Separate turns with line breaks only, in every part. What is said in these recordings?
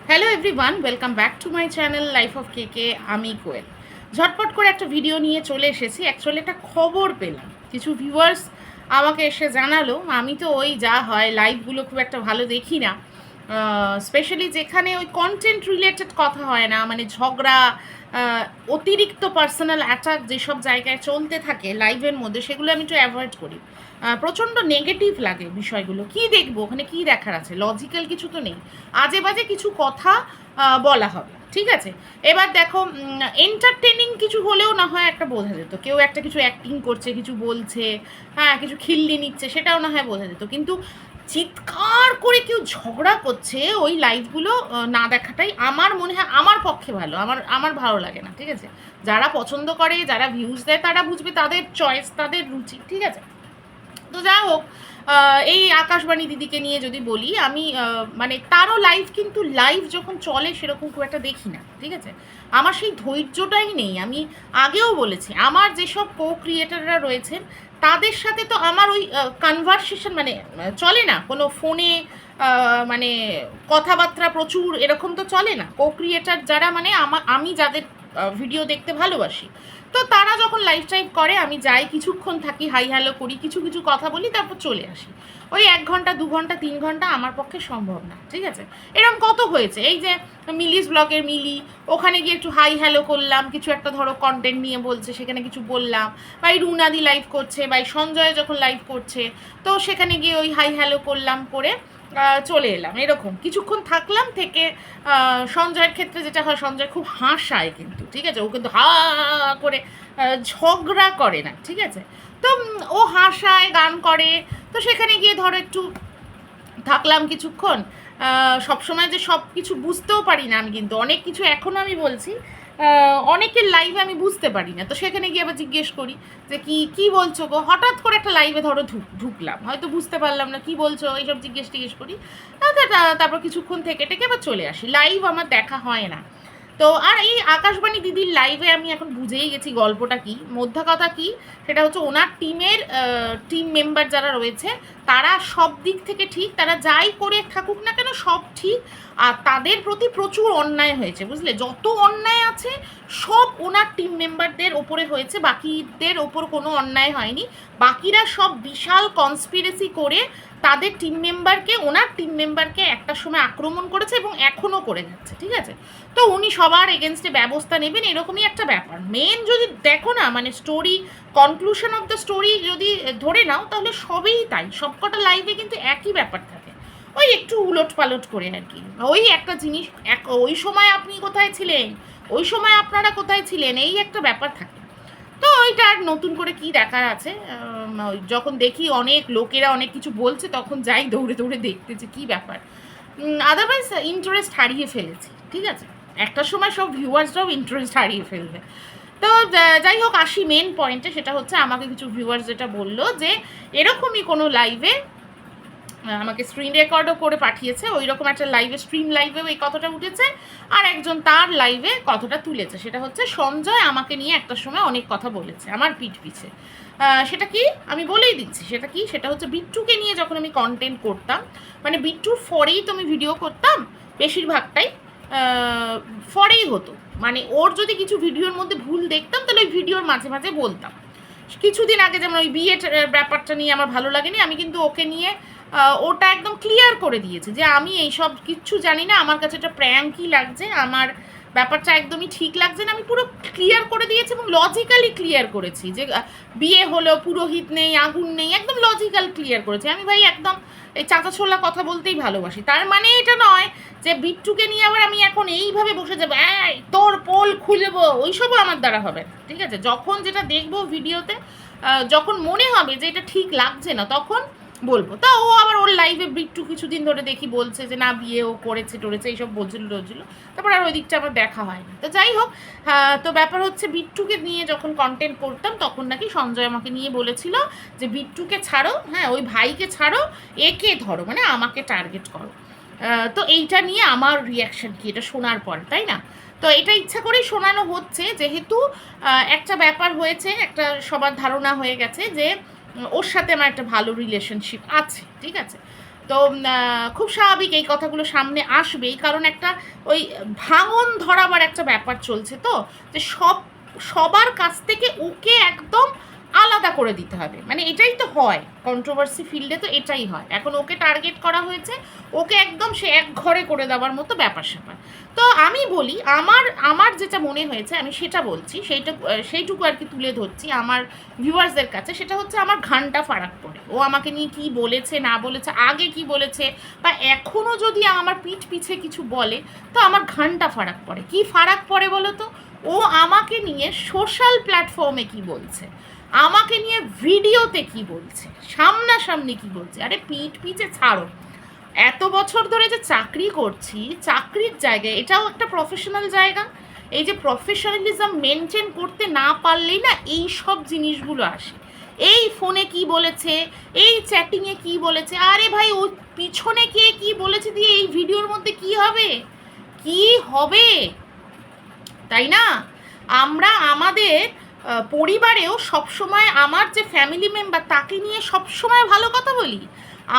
Hello everyone, welcome back to my channel life of কেকে। আমি কোয়েল ঝটপট করে একটা ভিডিও নিয়ে চলে এসেছি। অ্যাকচুয়ালি একটা খবর পেলাম, কিছু ভিউয়ার্স আমাকে এসে জানালো। আমি তো ওই যা হয় লাইভগুলো খুব একটা ভালো দেখি না, স্পেশালি যেখানে ওই কন্টেন্ট রিলেটেড কথা হয় না, মানে ঝগড়া, অতিরিক্ত পার্সোনাল অ্যাটাক যেসব জায়গায় চলতে থাকে লাইভের মধ্যে, সেগুলো আমি একটু অ্যাভয়েড করি। প্রচণ্ড নেগেটিভ লাগে বিষয়গুলো। কি দেখবো ওখানে, কি দেখার আছে? লজিক্যাল কিছু তো নেই, আজে বাজে কিছু কথা বলা হবে, ঠিক আছে? এবার দেখো, এন্টারটেনিং কিছু হলেও না হয় একটা বোঝা যেত, কেউ একটা কিছু অ্যাক্টিং করছে, কিছু বলছে, হ্যাঁ কিছু খিল্লি নিচ্ছে, সেটাও না হয় বোঝা যেত। কিন্তু চিৎকার করে কেউ ঝগড়া করছে, ওই লাইভগুলো না দেখাটাই আমার মনে হয় আমার পক্ষে ভালো। আমার ভালো লাগে না, ঠিক আছে? যারা পছন্দ করে, যারা ভিউজ দেয়, তারা বুঝবে, তাদের চয়েস, তাদের রুচি, ঠিক আছে? তো যাই হোক, এই আকাশবাণী দিদিকে নিয়ে যদি বলি, আমি মানে তারও লাইভ, কিন্তু লাইভ যখন চলে সেরকম খুব একটা দেখি না, ঠিক আছে? আমার সেই ধৈর্যটাই নেই। আমি আগেও বলেছি, আমার যেসব কো ক্রিয়েটাররা রয়েছেন তাদের সাথে তো আমার ওই কনভারসেশন, মানে চলে না কোনো ফোনে, মানে কথাবার্তা প্রচুর এরকম তো চলে না। কো ক্রিয়েটার যারা, মানে আমি যাদের ভিডিও দেখতে ভালোবাসি, তো তারা যখন লাইভ টাইভ করে আমি যাই, কিছুক্ষণ থাকি, হাই হ্যালো করি, কিছু কিছু কথা বলি, তারপর চলে আসি। ওই 1 ঘন্টা 2 ঘন্টা 3 ঘন্টা আমার পক্ষে সম্ভব না, ঠিক আছে? এরকম কত হয়েছে, এই যে মিলিস ব্লগের মিলি, ওখানে গিয়ে একটু হাই হ্যালো করলাম, কিছু একটা ধরো কন্টেন্ট নিয়ে বলছে, সেখানে কিছু বললাম, বা এই রুনাদি লাইভ করছে, বা এই সঞ্জয় যখন লাইভ করছে, তো সেখানে গিয়ে ওই হাই হ্যালো করলাম, করে চলে এলাম। এরকম কিছুক্ষণ থাকলাম, থেকে সঞ্জয়ের ক্ষেত্রে যেটা হয়, সঞ্জয় খুব হাসায় কিন্তু, ঠিক আছে? ও কিন্তু হা করে ঝগড়া করে না, ঠিক আছে? তো ও হাসায়, গান করে, তো সেখানে গিয়ে ধরো একটু থাকলাম কিছুক্ষণ। সবসময় যে সব কিছু বুঝতেও পারি না আমি, কিন্তু অনেক কিছু এখনও আমি বলছি, অনেকের লাইভে আমি বুঝতে পারি না, তো সেখানে গিয়ে আবার জিজ্ঞেস করি যে কি বলছো গো। হঠাৎ করে একটা লাইভে ধরো ঢুকলাম, হয়তো বুঝতে পারলাম না কি বলছো, এইসব জিজ্ঞেস করি। তারপর কিছুক্ষণ থেকে টেকে আবার চলে আসি। লাইভ আমার দেখা হয় না। তো আর এই আকাশবাণী দিদির লাইভে আমি এখন বুঝেই গেছি গল্পটা কি, মোদ্দা কথা কি। সেটা হচ্ছে, ওনার টিম মেম্বার যারা রয়েছে তারা সব দিক থেকে ঠিক, তারা যাই করে থাকুক না কেন সব ঠিক। আর তাদের প্রতি প্রচুর অন্যায় হয়েছে, বুঝলে? যত অন্যায় আছে সব ওনার টিম মেম্বারদের ওপরে হয়েছে, বাকিদের ওপর কোনো অন্যায় হয়নি। বাকিরা সব বিশাল কনস্পিরেসি করে তাদের ওনার টিম মেম্বারকে একটা সময় আক্রমণ করেছে, এবং এখনও করে যাচ্ছে, ঠিক আছে? তো উনি সবার এগেনস্টে ব্যবস্থা নেবেন, এরকমই একটা ব্যাপার। মেন যদি দেখো না, মানে story, conclusion of the story যদি ধরে নাও, তাহলে সবই তাই, সবকটা লাইভে কিন্তু একই ব্যাপার থাকে, ওই একটু উলট পালট করে আর কি। ওই একটা জিনিস, ওই সময় আপনি কোথায় ছিলেন, ওই সময় আপনারা কোথায় ছিলেন, এই একটা ব্যাপার থাকে। তো ওইটা আর নতুন করে কি দেখার আছে? যখন দেখি অনেক লোকেরা অনেক কিছু বলছে, তখন যাই দৌড়ে দৌড়ে দেখতে যে কী ব্যাপার। আদারওয়াইজ ইন্টারেস্ট হারিয়ে ফেলেছি, ঠিক আছে? একটা সময় সব ভিউয়ার্সরাও ইন্টারেস্ট হারিয়ে ফেলবে। তো যাই হোক, আসি মেন পয়েন্টে। সেটা হচ্ছে, আমাকে কিছু ভিউয়ার্স যেটা বললো যে এরকমই কোনো লাইভে, আমাকে স্ক্রিন রেকর্ডও করে পাঠিয়েছে, ওই রকম একটা লাইভে, স্ট্রিম লাইভেও এই কথাটা উঠেছে, আর একজন তার লাইভে কথাটা তুলেছে। সেটা হচ্ছে, সঞ্জয় আমাকে নিয়ে একটা সময় অনেক কথা বলেছে আমার পিঠ পিছে। সেটা কি আমি বলেই দিচ্ছি, সেটা কি, সেটা হচ্ছে বিট্টুকে নিয়ে যখন আমি কন্টেন্ট করতাম, মানে বিট্টুর ফরেই তো আমি ভিডিও করতাম, বেশিরভাগটাই ফরেই হতো। মানে ওর যদি কিছু ভিডিওর মধ্যে ভুল দেখতাম, তাহলে ওই ভিডিওর মাঝে মাঝে বলতাম। কিছুদিন আগে যেমন ওই বিয়ের ব্যাপারটা নিয়ে আমার ভালো লাগেনি, আমি কিন্তু ওকে নিয়ে ওটা একদম ক্লিয়ার করে দিয়েছি যে আমি এইসব কিচ্ছু জানি না, আমার কাছে এটা প্র্যাঙ্কই লাগছে, আমার ব্যাপারটা একদমই ঠিক লাগছে না। আমি পুরো ক্লিয়ার করে দিয়েছি, এবং লজিক্যালি ক্লিয়ার করেছি যে বিয়ে হলো, পুরোহিত নেই, আগুন নেই, একদম লজিক্যাল ক্লিয়ার করেছি। আমি ভাই একদম এই চাঁচা ছোলা কথা বলতেই ভালোবাসি। তার মানে এটা নয় যে বিট্টুকে নিয়ে আবার আমি এখন এইভাবে বসে যাবো, এই তোর পোল খুলবো, ওইসবও আমার দ্বারা হবে না, ঠিক আছে? যখন যেটা দেখবো ভিডিওতে, যখন মনে হবে যে এটা ঠিক লাগছে না, তখন বলবো। তা ও আবার ওর লাইভে বিট্টু কিছুদিন ধরে দেখি বলছে যে না, বিয়ে ও করেছে টরেছে, এইসব বলছিল। তারপর আর ওই দিকটা আমার দেখা হয়নি। তো যাই হোক, তো ব্যাপার হচ্ছে, বিট্টুকে নিয়ে যখন কন্টেন্ট করতাম, তখন নাকি সঞ্জয় আমাকে নিয়ে বলেছিল যে বিট্টুকে ছাড়ো, হ্যাঁ ওই ভাইকে ছাড়ো, একে ধরো, মানে আমাকে টার্গেট করো। তো এইটা নিয়ে আমার রিয়াকশান কি, এটা শোনার পর, তাই না? তো এটা ইচ্ছা করেই শোনানো হচ্ছে, যেহেতু একটা ব্যাপার হয়েছে, একটা সবার ধারণা হয়ে গেছে যে ওর সাথে আমার একটা ভালো রিলেশনশিপ আছে, ঠিক আছে? তো খুব স্বাভাবিক এই কথাগুলো সামনে আসবেই, কারণ একটা ওই ভাঙন ধরাবার একটা ব্যাপার চলছে, তো যে সবার কাছ থেকে ওকে একদম আলাদা করে দিতে হবে, মানে এটাই তো হয় কন্ট্রোভার্সি ফিল্ডে, তো এটাই হয়। এখন ওকে টার্গেট করা হয়েছে, ওকে একদম সে এক ঘরে করে দেওয়ার মতো ব্যাপার স্যাপার। তো আমি বলি, আমার যেটা মনে হয়েছে আমি সেটা বলছি, সেইটুকু আর কি তুলে ধরছি আমার ভিউয়ার্সদের কাছে। সেটা হচ্ছে আমার ঘান্টা ফারাক পড়ে ও আমাকে নিয়ে কি বলেছে না বলেছে, আগে কি বলেছে, বা এখনও যদি আমার পিঠ পিছে কিছু বলে, তো আমার ঘান্টা ফারাক পড়ে। কি ফারাক পড়ে বলো তো? ও আমাকে নিয়ে সোশ্যাল প্ল্যাটফর্মে কি বলছে, আমাকে নিয়ে ভিডিওতে কি বলছে, সামনাসামনি কি বলছে। আরে পিঠ পিছে ছাড়ো, এত বছর ধরে যে চাকরি করছি, চাকরির জায়গায় এটাও একটা প্রফেশনাল জায়গা। এই যে প্রফেশনালিজম মেনটেন করতে না পারলেই না এই সব জিনিসগুলো আসে। এই ফোনে কি বলেছে, এই চ্যাটিংয়ে কি বলেছে, আরে ভাই ও পিছনে কে কি বলেছে দিয়ে এই ভিডিওর মধ্যে কি হবে, কি হবে, তাই না? আমরা আমাদের পরিবারেও সবসময় আমার যে ফ্যামিলি মেম্বার তাকে নিয়ে সবসময় ভালো কথা বলি।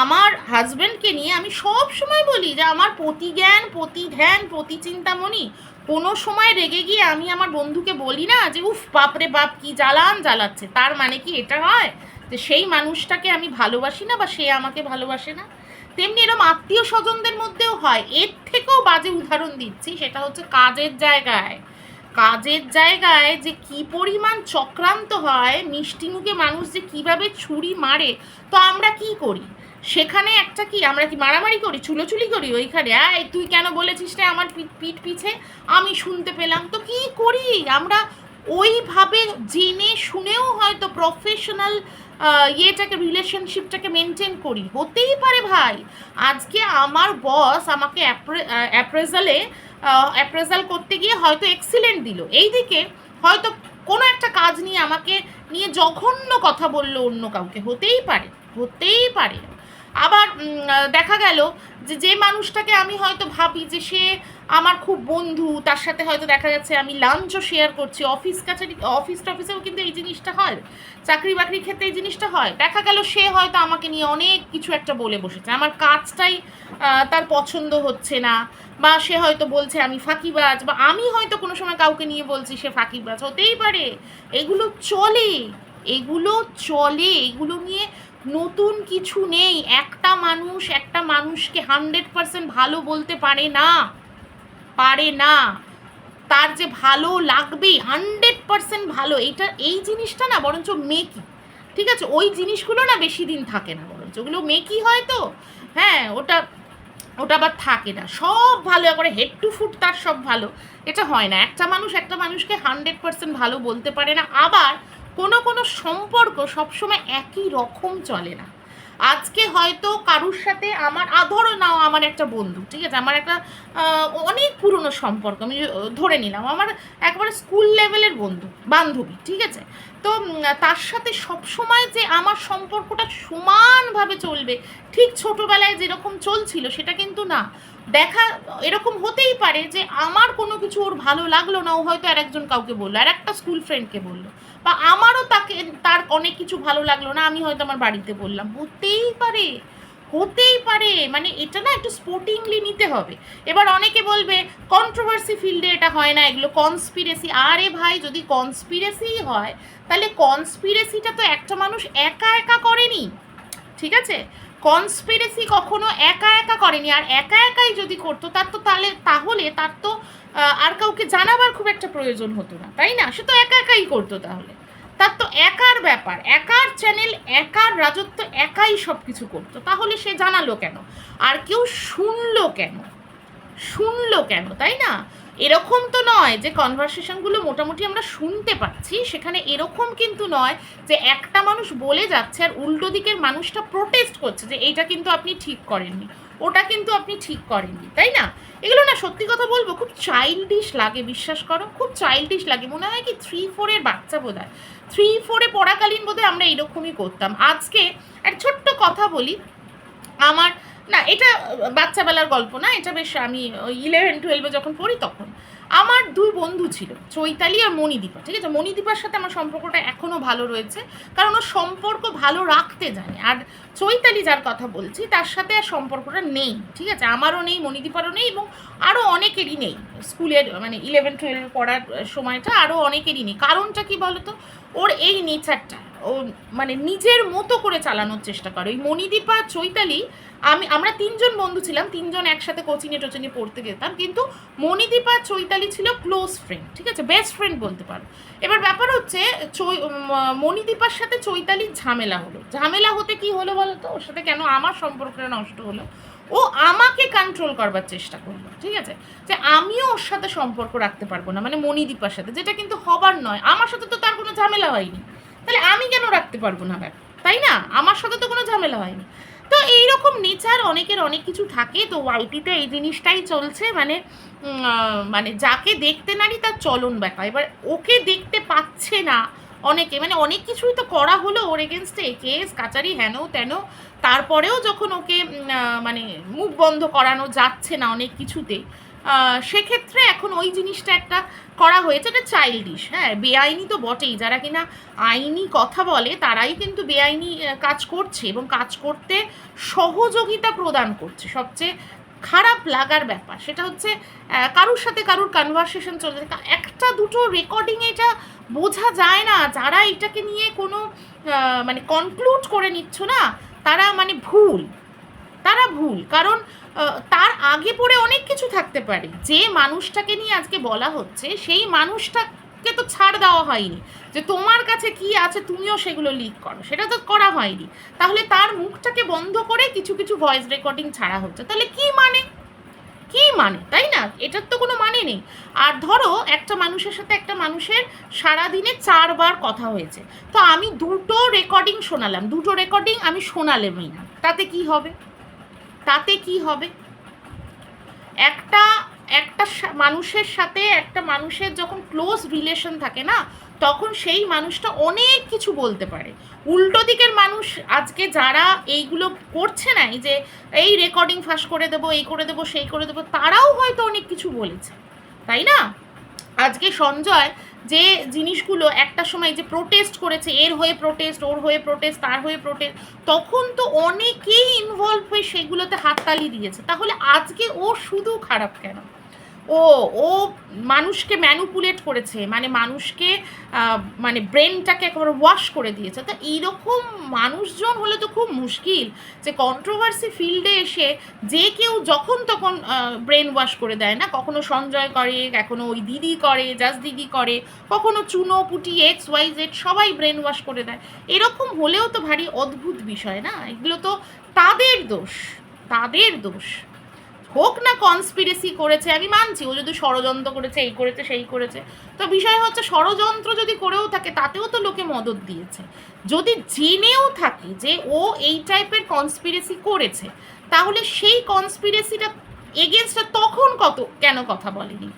আমার হাজব্যান্ডকে নিয়ে আমি সব সময় বলি যে আমার প্রতি জ্ঞান, প্রতি ধ্যান, প্রতি চিন্তামণি। কোনো সময় রেগে গিয়ে আমি আমার বন্ধুকে বলি না যে উফ বাপরে বাপ কি জ্বালাচ্ছে, তার মানে কি এটা হয় যে সেই মানুষটাকে আমি ভালোবাসি না বা সে আমাকে ভালোবাসে না? তেমনি এরকম আত্মীয় স্বজনদের মধ্যেও হয়। এর থেকেও বাজে উদাহরণ দিচ্ছি, সেটা হচ্ছে কাজের জায়গায় যে কি পরিমাণ চক্রান্ত হয়, মিষ্টিমুখে মানুষ যে কিভাবে ছুরি মারে। তো আমরা কি করি সেখানে, একটা কি আমরা কি মারামারি করি, চুলোচুলি করি ওইখানে, তুই কেন বলেছিস রে আমার পিঠ পিছে, আমি শুনতে পেলাম, তো কি করি আমরা ওইভাবে জেনে শুনেও হয়তো প্রফেশনাল ইয়েটাকে, রিলেশনশিপটাকে মেনটেন করি। হতেই পারে ভাই, আজকে আমার বস আমাকে অ্যাপ্রেজাল করতে গিয়ে হয়তো এক্সিলেন্ট দিল, এইদিকে হয়তো কোনো একটা কাজ নিয়ে আমাকে নিয়ে জঘন্য কথা বললো অন্য কাউকে, হতেই পারে। আবার দেখা গেল যে মানুষটাকে আমি হয়তো ভাবি যে সে আমার খুব বন্ধু, তার সাথে হয়তো দেখা যাচ্ছে আমি লাঞ্চও শেয়ার করছি, অফিসেও কিন্তু এই জিনিসটা হয়, চাকরি বাকরির ক্ষেত্রে এই জিনিসটা হয়। দেখা গেল সে হয়তো আমাকে নিয়ে অনেক কিছু একটা বলে বসেছে, আমার কাজটাই তার পছন্দ হচ্ছে না, বা সে হয়তো বলছে আমি ফাঁকিবাজ, বা আমি হয়তো কোনো সময় কাউকে নিয়ে বলছি সে ফাঁকিবাজ, হতেই পারে। এগুলো চলে, এগুলো নিয়ে নতুন কিছু নেই। একটা মানুষকে 100% ভালো বলতে পারে না, তার যে ভালো লাগবেই 100% ভালো, এই জিনিসটা না বরঞ্চ মেকি, ঠিক আছে? ওই জিনিসগুলো না বেশি দিন থাকে না, বরঞ্চ ওগুলো মেকি হয়, তো হ্যাঁ ওটা আবার থাকে না। সব ভালো করে হেড টু ফুট তার সব ভালো, এটা হয় না। একটা মানুষকে 100% ভালো বলতে পারে না। আবার কোনো সম্পর্ক সবসময় একই রকম চলে না। আজকে হয়তো কারুর সাথে ধরো নাও আমার একটা বন্ধু, ঠিক আছে, আমার একটা অনেক পুরনো সম্পর্ক, আমি ধরে নিলাম আমার একবারে স্কুল লেভেলের বান্ধবী, ঠিক আছে। তো তার সাথে সবসময় যে আমার সম্পর্কটা সমানভাবে চলবে, ঠিক ছোটোবেলায় যেরকম চলছিল সেটা কিন্তু না। এরকম হতেই পারে যে আমার কোনো কিছু ওর ভালো লাগলো না, ও হয়তো আরেকজন কাউকে বললো, আর একটা স্কুল ফ্রেন্ডকে বললো, বা আমারও তার অনেক কিছু ভালো লাগলো না, আমি হয়তো আমার বাড়িতে বললাম, হতেই পারে। মানে এটা না একটু স্পোর্টিংলি নিতে হবে। এবার অনেকে বলবে কন্ট্রোভার্সি ফিল্ডে এটা হয় না, এগুলো কনস্পিরেসি। আরে ভাই, যদি কনস্পিরেসিই হয় তাহলে কনস্পিরেসিটা তো একটা মানুষ একা করেনি, ঠিক আছে? কনস্পিরেসি কখনো একা করেনি, আর একাই যদি করতো তাহলে তার তো আর কাউকে জানাবার খুব একটা প্রয়োজন হতো না, তাই না? সে তো একাই করতো, তাহলে তার তো একার ব্যাপার, একার চ্যানেল, একার রাজত্ব, একাই সব কিছু করতো, তাহলে সে জানালো কেন, আর কেউ শুনলো কেন, তাই না? এরকম তো নয় যে কনভারসেশনগুলো মোটামুটি আমরা শুনতে পাচ্ছি, সেখানে এরকম কিন্তু নয় যে একটা মানুষ বলে যাচ্ছে আর উল্টো দিকের মানুষটা প্রোটেস্ট করছে যে এইটা কিন্তু আপনি ঠিক করেননি, ওটা কিন্তু আপনি ঠিক করেননি, তাই না? এগুলো না সত্যি কথা বলবো খুব চাইল্ডিশ লাগে, বিশ্বাস করো, খুব চাইল্ডিশ লাগে। মনে হয় কি 3-4 বাচ্চা বোধ হয়, 3-4 পড়াকালীন বোধহয় আমরা এরকমই করতাম। আজকে একটা ছোট্ট কথা বলি, আমার না এটা বাচ্চাবেলার গল্প না, এটা বেশ আমি 11-12 যখন পড়ি তখন আমার দুই বন্ধু ছিল, চৈতালি আর মণিদীপা, ঠিক আছে? মণিদীপার সাথে আমার সম্পর্কটা এখনও ভালো রয়েছে, কারণ ওর সম্পর্ক ভালো রাখতে জানে। আর চৈতালি যার কথা বলছি তার সাথে আর সম্পর্কটা নেই, ঠিক আছে? আমারও নেই, মণিদীপারও নেই, এবং আরও অনেকেরই নেই। স্কুলের মানে 11-12 পড়ার সময়টা আরও অনেকেরই নেই। কারণটা কি বলতো? ওর এই নেচারটা, ও মানে নিজের মতো করে চালানোর চেষ্টা করে। ওই মণিদীপা, চৈতালি, আমরা তিনজন বন্ধু ছিলাম, তিনজন একসাথে কোচিংয়ে টোচিংয়ে পড়তে যেতাম, কিন্তু মণিদীপা চৈতালি ছিল ক্লোজ ফ্রেন্ড, ঠিক আছে? বেস্ট ফ্রেন্ড বলতে পারো। এবার ব্যাপার হচ্ছে মণিদীপার সাথে চৈতালির ঝামেলা হলো। ঝামেলা হতে কি হলো বলো তো? ওর সাথে কেন আমার সম্পর্কটা নষ্ট হলো? ও আমাকে কন্ট্রোল করবার চেষ্টা করলো, ঠিক আছে? যে আমিও ওর সাথে সম্পর্ক রাখতে পারবো না, মানে মণিদীপার সাথে, যেটা কিন্তু হবার নয়। আমার সাথে তো তার কোনো ঝামেলা হয়নি, তাহলে আমি কেন রাখতে পারবো না ব্যাপার, তাই না? আমার সাথে তো কোনো ঝামেলা হয়নি। তো এইরকম নেচার অনেকের অনেক কিছু থাকে। তো ওয়াইটিতে এই জিনিসটাই চলছে, মানে মানে যাকে দেখতে নারী তার চলন ব্যাখ্যা। এবার ওকে দেখতে পাচ্ছে না অনেকে, মানে অনেক কিছুই তো করা হলো ওর এগেনস্টে, কেস কাচারি হেন তেন, তারপরেও যখন ওকে মানে মুখ বন্ধ করানো যাচ্ছে না অনেক কিছুতে, সেক্ষেত্রে এখন ওই জিনিসটা একটা করা হয়েছে, এটা চাইল্ডিশ। হ্যাঁ, বেআইনি তো বটেই। যারা কিনা আইনি কথা বলে তারাই কিন্তু বেআইনি কাজ করছে, এবং কাজ করতে সহযোগিতা প্রদান করছে। সবচেয়ে খারাপ লাগার ব্যাপার সেটা হচ্ছে কারুর সাথে কারুর কনভারসেশন চলছে, একটা দুটো রেকর্ডিং, এটা বোঝা যায় না। যারা এটাকে নিয়ে কোনো মানে কনক্লুড করে নিচ্ছ না, তারা মানে ভুল, তারা ভুল। কারণ তার আগে পরে অনেক কিছু থাকতে পারে। যে মানুষটাকে নিয়ে আজকে বলা হচ্ছে সেই মানুষটাকে তো ছাড় দেওয়া হয়নি যে তোমার কাছে কি আছে তুমিও সেগুলো লিক করো, সেটা তো করা হয়নি। তাহলে তার মুখটাকে বন্ধ করে কিছু কিছু ভয়েস রেকর্ডিং ছাড়া হচ্ছে, তাহলে কি মানে, কি মানে, তাই না? এটার তো কোনো মানে নেই। আর ধরো একটা মানুষের সাথে একটা মানুষের সারাদিনে 4 বার কথা হয়েছে, তো আমি দুটো রেকর্ডিং শোনালাম, দুটো রেকর্ডিং আমি শোনালামই না, তাতে কি হবে? তাতে কি হবে? একটা একটা মানুষের সাথে একটা মানুষের যখন ক্লোজ রিলেশন থাকে না, তখন সেই মানুষটা অনেক কিছু বলতে পারে। উল্টো দিকের মানুষ আজকে যারা এইগুলো করছে না, এই যে এই রেকর্ডিং ফাঁস করে দেবো, এই করে দেবো, সেই করে দেবো, তারাও হয়তো অনেক কিছু বলেছে, তাই না? আজকে সঞ্জয় যে জিনিসগুলো একটা সময় যে প্রোটেস্ট করেছে, এর হয়ে প্রোটেস্ট, ওর হয়ে প্রোটেস্ট, তার হয়ে প্রোটেস্ট, তখন তো অনেকেই ইনভলভ হয়ে সেগুলোতে হাততালি দিয়েছে। তাহলে আজকে ও শুধু খারাপ কেন? ও ও মানুষকে ম্যানুপুলেট করেছে, মানে মানুষকে মানে ব্রেনটাকে একেবারে ওয়াশ করে দিয়েছে। তো এইরকম মানুষজন হলে তো খুব মুশকিল যে কন্ট্রোভার্সি ফিল্ডে এসে যে কেউ যখন তখন ব্রেন ওয়াশ করে দেয় না। কখনো সঞ্জয় করে, কখনো ওই দিদি করে, জাস্ট দিদি করে, কখনো চুনো পুটি XYZ সবাই ব্রেন ওয়াশ করে দেয়। এরকম হলেও তো ভারী অদ্ভুত বিষয় না? এগুলো তো তাদের দোষ, তাদের দোষ। হোক না কনস্পিরেসি করেছে, আমি মানছি, ও যদি ষড়যন্ত্র করেছে, এই করেছে, সেই করেছে, তো বিষয় হচ্ছে ষড়যন্ত্র যদি করেও থাকে তাতেও তো লোকে মদত দিয়েছে। যদি জেনেও থাকে যে ও এই টাইপের কনস্পিরেসি করেছে, তাহলে সেই কনস্পিরেসিটা এগেনস্টটা তখন কেন কথা বলেনি?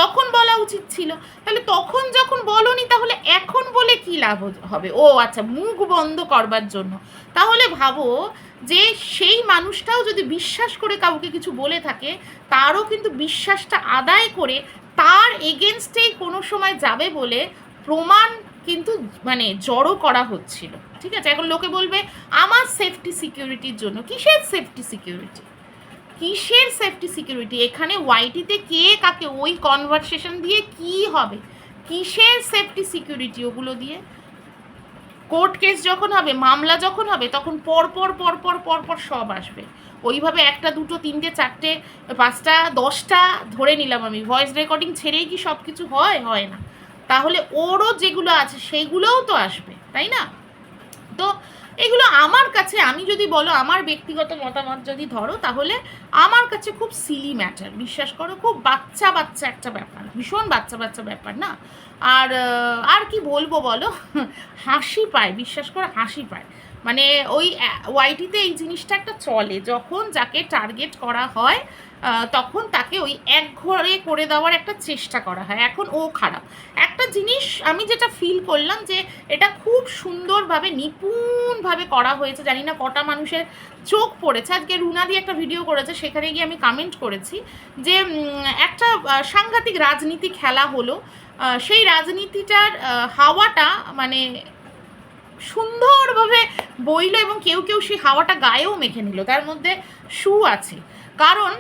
তখন বলা উচিত ছিল। তাহলে তখন যখন বলনি, তাহলে এখন বলে কি লাভ হবে? ও আচ্ছা, মুখ বন্ধ করবার জন্য। তাহলে ভাবো যে সেই মানুষটাও যদি বিশ্বাস করে কাউকে কিছু বলে থাকে, তারও কিন্তু বিশ্বাসটা আদায় করে তার এগেনস্টেই কোনো সময় যাবে বলে প্রমাণ কিন্তু মানে জড়ো করা হচ্ছিল, ঠিক আছে? এখন লোকে বলবে আমার সেফটি সিকিউরিটির জন্য। কিসের সেফটি সিকিউরিটি? কিসের সেফটি সিকিউরিটি? এখানে ওয়াইটিতে কে কাকে ওই কনভারসেশন দিয়ে কি হবে? কিসের সেফটি সিকিউরিটি ওগুলো দিয়ে? কোর্ট কেস যখন হবে, মামলা যখন হবে, তখন পরপর পরপর পরপর সব আসবে। ওইভাবে একটা দুটো তিনটে চারটে পাঁচটা 10টা ধরে নিলাম আমি, ভয়েস রেকর্ডিং ছেড়েই কি সব কিছু হয়? হয় না। তাহলে ওরও যেগুলো আছে সেইগুলোও তো আসবে, তাই না? তো এগুলো আমার কাছে, আমি যদি বলো আমার ব্যক্তিগত মতামত যদি ধরো, তাহলে আমার কাছে খুব সিলি ম্যাটার, বিশ্বাস করো। খুব বাচ্চা বাচ্চা একটা ব্যাপার, ভীষণ বাচ্চা বাচ্চা ব্যাপার না? আর আর কি বলবো বলো, হাসি পায়, বিশ্বাস করো হাসি পায়। মানে ওই ওয়াইটিতে এই জিনিসটা একটা চলে, যখন যাকে টার্গেট করা হয় তখন তাকে ওই একঘরে করে দেওয়ার একটা চেষ্টা করা হয়। এখন ও খারাপ। একটা জিনিস আমি যেটা ফিল করলাম যে এটা খুব সুন্দরভাবে নিপুণভাবে করা হয়েছে, জানি না কটা মানুষের চোখ পড়েছে। আজকে রুনাদি একটা ভিডিও করেছে, সেখানে গিয়ে আমি কমেন্ট করেছি যে একটা সাংঘাতিক রাজনীতি খেলা হলো, সেই রাজনীতিটার হাওয়াটা মানে সুন্দরভাবে বইল এবং কেউ কেউ সেই হাওয়াটা গায়েও মেখে নিল। তার মধ্যে শু আছে, কারণ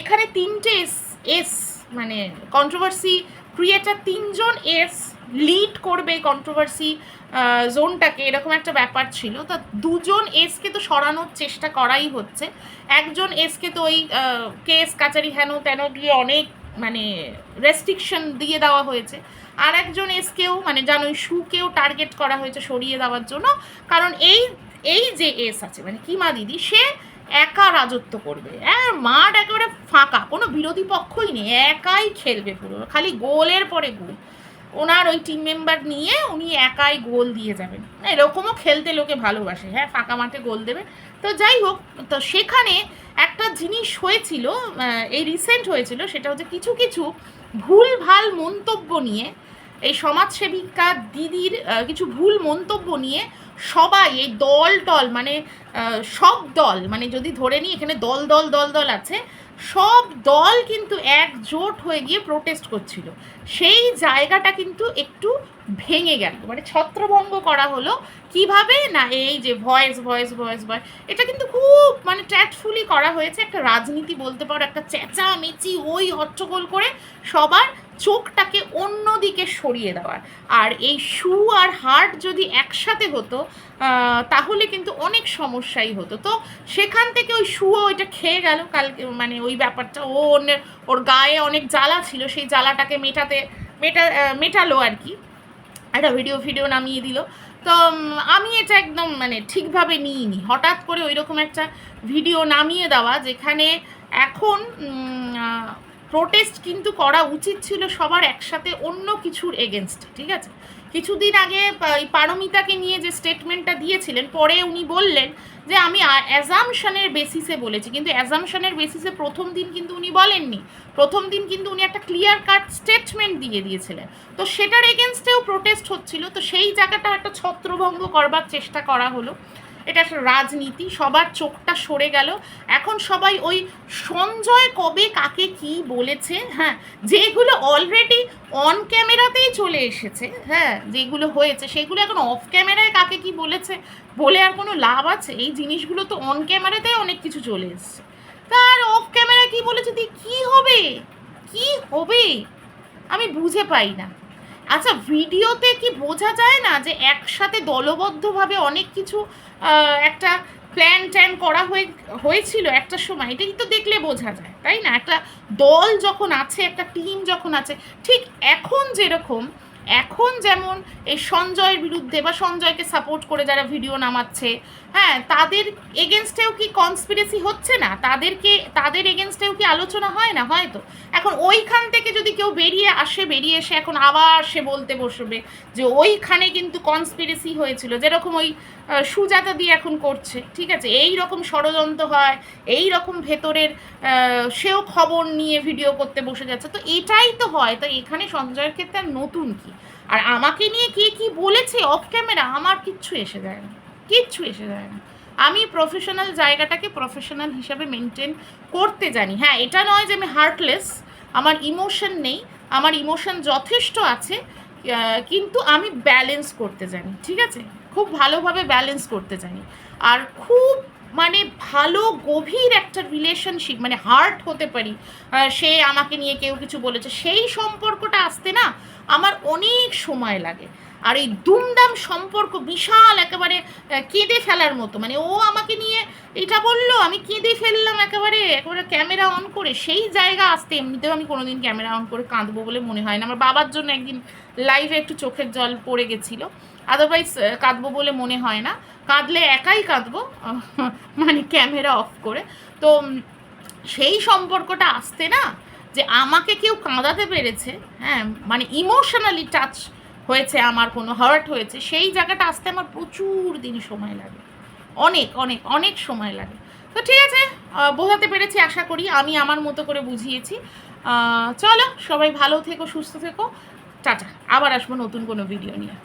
এখানে তিনটে এস মানে কন্ট্রোভার্সি ক্রিয়েটার, তিনজন এস লিড করবে কন্ট্রোভার্সি জোনটাকে, এরকম একটা ব্যাপার ছিল। তা দুজন এসকে তো সরানোর চেষ্টা করাই হচ্ছে। একজন এসকে তো ওই কেস কাচারি হেন তেন দিয়ে অনেক মানে রেস্ট্রিকশন দিয়ে দেওয়া হয়েছে। আর একজন এসকেও মানে জানোই শুকেও টার্গেট করা হয়েছে সরিয়ে দেওয়ার জন্য, কারণ এই যে এস আছে মানে কিমা দিদি, সে একা রাজত্ব করবে। মাঠ একেবারে ফাঁকা, কোনো বিরোধী পক্ষই নেই, একাই খেলবে পুরো, খালি গোলের পরে গোল। ওনার ওই টিম মেম্বার নিয়ে উনি একাই গোল দিয়ে যাবেন। এরকমও খেলতে লোকে ভালোবাসে, হ্যাঁ, ফাঁকা মাঠে গোল দেবে। তো যাই হোক, তো সেখানে একটা জিনিস হয়েছিল, এই রিসেন্ট হয়েছিল, সেটা হচ্ছে কিছু কিছু ভুল ভাল মন্তব্য নিয়ে, এই সমাজসেবিকা দিদির কিছু ভুল মন্তব্য নিয়ে সবাই এই দল টল মানে সব দল মানে যদি ধরে নিই এখানে দল দল দল দল আছে, সব দল কিন্তু একজোট হয়ে গিয়ে প্রোটেস্ট করছিল। সেই জায়গাটা কিন্তু একটু ভেঙে গেল, মানে ছত্রভঙ্গ করা হলো। কিভাবে না, এই যে ভয়েস ভয়েস ভয়েস ভয়েস, এটা কিন্তু খুব মানে ট্যাক্টফুলি করা হয়েছে। একটা রাজনীতি বলতে পারো, একটা চেঁচামেচি ওই হট্টগোল করে সবার চোখটাকে অন্যদিকে সরিয়ে দেওয়ার। আর এই শু আর হার্ট যদি একসাথে হতো তাহলে কিন্তু অনেক সমস্যাই হতো। তো সেখান থেকে ওই শুও ওইটা খেয়ে গেল কালকে, মানে ওই ব্যাপারটা ওর গায়ে অনেক জ্বালা ছিল, সেই জ্বালাটাকে মেটালো আর কি, একটা ভিডিও নামিয়ে দিল। তো আমি এটা একদম মানে ঠিকভাবে নিইনি, হঠাৎ করে ওই রকম একটা ভিডিও নামিয়ে দেওয়া, যেখানে এখন প্রোটেস্ট কিন্তু করা উচিত ছিল সবার একসাথে অন্য কিছুর এগেনস্টে, ঠিক আছে। কিছুদিন আগে পারমিতাকে নিয়ে যে স্টেটমেন্টটা দিয়েছিলেন, পরে উনি বললেন যে আমি অ্যাজামশনের বেসিসে বলেছি, কিন্তু অ্যাজামশনের বেসিসে প্রথম দিন কিন্তু উনি বলেননি। প্রথম দিন কিন্তু উনি একটা ক্লিয়ার কাট স্টেটমেন্ট দিয়েছিলেন। তো সেটার এগেনস্টেও প্রোটেস্ট হচ্ছিল। তো সেই জায়গাটা একটা ছত্রভঙ্গ করবার চেষ্টা করা হলো। এটা একটা রাজনীতি, সবার চোখটা সরে গেল। এখন সবাই ওই সঞ্জয় কবে কাকে কি বলেছে, হ্যাঁ, যেগুলো অলরেডি অন ক্যামেরাতেই চলে এসেছে, হ্যাঁ, যেগুলো হয়েছে সেগুলো এখন অফ ক্যামেরায় কাকে কি বলেছে বলে আর কোনো লাভ আছে? এই জিনিসগুলো তো অন ক্যামেরাতেই অনেক কিছু চলে এসছে, তার অফ ক্যামেরায় কি বলেছে দিয়ে কী হবে, কি হবে আমি বুঝে পাই না। আচ্ছা, ভিডিওতে কি বোঝা যায় না যে একসাথে দলবদ্ধভাবে অনেক কিছু একটা প্ল্যান করা হয়েছিল একটা সময়? এটাই তো দেখলে বোঝা যায়, তাই না? একটা দল যখন আছে, একটা টিম যখন আছে, ঠিক এখন যেমন এই সঞ্জয়ের বিরুদ্ধে বা সঞ্জয়কে সাপোর্ট করে যারা ভিডিও নামাচ্ছে, হ্যাঁ, তাদের এগেনস্টেও কি কনস্পিরেসি হচ্ছে না? তাদের এগেনস্টেও কি আলোচনা হয় না? হয়তো এখন ওইখান থেকে যদি কেউ বেরিয়ে এসে এখন আবার সে বলতে বসবে যে ওইখানে কিন্তু কনস্পিরেসি হয়েছিল, যেরকম ওই সুজাতা দিয়ে এখন করছে, ঠিক আছে, এই রকম ষড়যন্ত্র হয়, এই রকম ভেতরের সেও খবর নিয়ে ভিডিও করতে বসে যাচ্ছে। তো এটাই তো হয়। তো এখানে সঞ্জয়ের ক্ষেত্রে আর নতুন কি? আর আমাকে নিয়ে কে কি বলেছে অফ ক্যামেরা আমার কিচ্ছু এসে যায় না। আমি প্রফেশনাল জায়গাটাকে প্রফেশনাল হিসাবে মেনটেন করতে জানি। হ্যাঁ, এটা নয় যে আমি হার্টলেস, আমার ইমোশন নেই, আমার ইমোশন যথেষ্ট আছে, কিন্তু আমি ব্যালেন্স করতে জানি, ঠিক আছে, খুব ভালোভাবে ব্যালেন্স করতে জানি। আর খুব মানে ভালো গভীর একটা রিলেশনশিপ, মানে হার্ট হতে পারি, সে আমাকে নিয়ে কেউ কিছু বলেছে, সেই সম্পর্কটা আসতে না আমার অনেক সময় লাগে। আর এই দুমদাম সম্পর্ক বিশাল একেবারে কেঁদে ফেলার মতো, মানে ও আমাকে নিয়ে এটা বললো, আমি কেঁদে ফেললাম একেবারে ক্যামেরা অন করে, সেই জায়গা আসতে এমনিতেও আমি কোনোদিন ক্যামেরা অন করে কাঁদবো বলে মনে হয় না। আমার বাবার জন্য একদিন লাইভে একটু চোখের জল পড়ে গেছিলো, আদারওয়াইজ কাঁদবো বলে মনে হয় না। কাঁদলে একাই কাঁদবো, মানে ক্যামেরা অফ করে। তো সেই সম্পর্কটা আসতে না, যে আমাকে কেউ কাঁদাতে পেরেছে, হ্যাঁ, মানে ইমোশনালি টাচ হয়েছে, আমার কোনো হার্ট হয়েছে, সেই জায়গাটা আসতে আমার প্রচুর দিন সময় লাগে, অনেক অনেক অনেক সময় লাগে। তো তো ঠিক আছে, বোঝাতে পেরেছি আশা করি, আমি আমার মতো করে বুঝিয়েছি। চলো সবাই ভালো থেকো, সুস্থ থেকো, টাটা। আবার আসবো নতুন কোনো ভিডিও নিয়ে।